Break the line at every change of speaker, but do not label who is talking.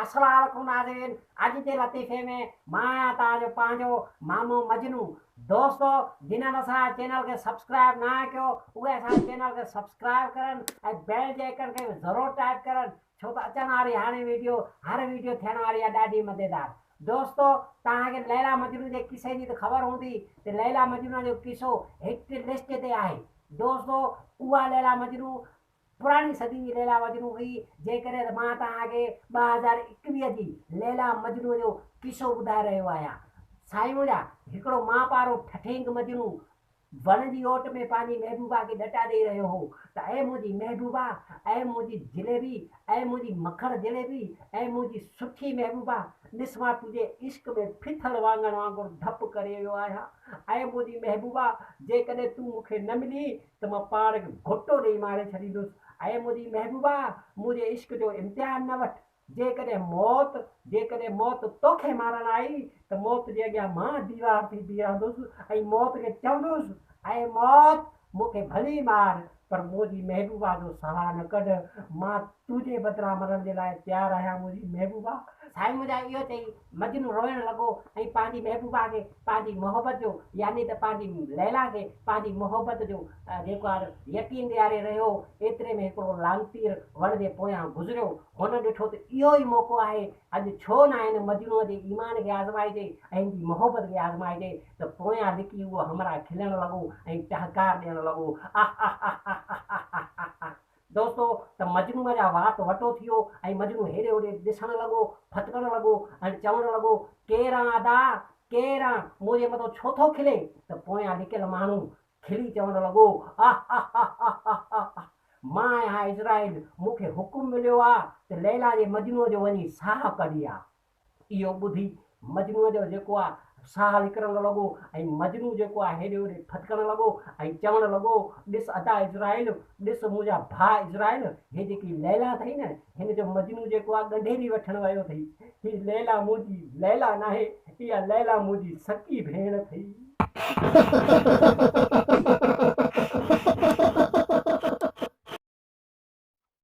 अस्सलाम वालेकुम नाज़रीन। अज जे लतीफ़े में मां तव्हांजो पंहिंजो मामो मजनू। दोस्तों जिन्हनि असां चैनल खे सब्सक्राइब ना कयो उहे असां चैनल खे सब्सक्राइब करनि ऐं बेल जे आइकन खे ज़रूरु टाइप करनि, छो त अचण वारी हाणे वीडियो हर वीडियो थियण वारी आहे ॾाढी मज़ेदार। दोस्तों तव्हांखे लैला मजनू जे किसे जी त ख़बर हूंदी त लैला मजनू जो किसो हिट लिस्ट ते आहे। दोस्तों उहा लैला मजनू पुरानी सदी जी लैला मजनू हुई, जेकॾहिं त मां तव्हांखे 2021 जी लैला मजनू जो किसो ॿुधाए रहियो आहियां। साईं मुंहिंजा हिकिड़ो मां पारो ठठेंग मजनू वन जी ओट में पंहिंजी महबूबा खे ॾटा ॾेई रहियो हो त ऐं मुंहिंजी महबूबा, ऐं मुंहिंजी जिलेबी, ऐं मुंहिंजी मखण जिलेबी, ऐं मुंहिंजी सुठी महबूबा, ॾिस मां तुंहिंजे इश्क में फिथल वांगण वांगुरु डपु करे वियो आहियां। ऐं मुंहिंजी महबूबा जेकॾहिं तूं मूंखे न मिली त मां पाण खे घुटो ॾेई मारे छॾींदुसि। ऐं मुंहिंजी महबूबा मुंहिंजे इश्क जो इम्तिहान न वठि। जेकॾहिं मौत तोखे मारण आई त मौत जे अॻियां मां दीवार थी बीहंदुसि ऐं मौत खे चवंदुसि, ऐं मौत मूंखे भली मार पर मुंहिंजी महबूबा जो साह न कढ, मां तुंहिंजे बदिरां मरण जे लाइ तयारु आहियां मुंहिंजी महबूबा। साईं मुंहिंजा इहो चई मजनू रोइण लॻो ऐं पंहिंजी महबूबा खे पंहिंजी मोहबत जो यानी त पंहिंजी लैला खे पंहिंजी मोहबत जो जेको आहे यकीन ॾियारे रहियो। एतिरे में हिकिड़ो लांतीर वण जे पोयां गुज़रियो। हुन ॾिठो त इहो ई मौक़ो आहे, अॼु छो न हिन मजनूअ जे ईमान खे आज़माइजे ऐं हिनजी मोहबत खे आज़माइजे। त पोयां लिकी उहो हमरा खिलण लॻो ऐं टहकार ॾियणु लॻो। दोस्तों त मजनूअ जा वात वटो थी वियो ऐं मजनू हेॾे होॾे ॾिसणु लॻो, फटकणु लॻो ऐं चवणु लॻो, केरु अदा केरु आहे, मुंहिंजे मथां छो थो खिले? त पोयां लिकियल माण्हू खिली चवणु लॻो, मां आहियां इज़राइल, मूंखे हुकुम मिलियो आहे त लैला जे मजनूअ जो वञी साह कढी आ। इहो ॿुधी मजनूअ जो जेको आहे साह निकिरणु लॻो ऐं मजनू जेको आहे हेॾे होॾे फटकणु लॻो ऐं चवणु लॻो, ॾिस अदा इज़राइल, ॾिस मुंहिंजा भाउ इज़राइल, हे जेकी लैला अथई न, हिन जो मजनू जेको आहे ॻंढेरी वठणु वियो अथई। हीअ लैला मुंहिंजी लैला नाहे, इहा लैला मुंहिंजी सकी भेण अथई।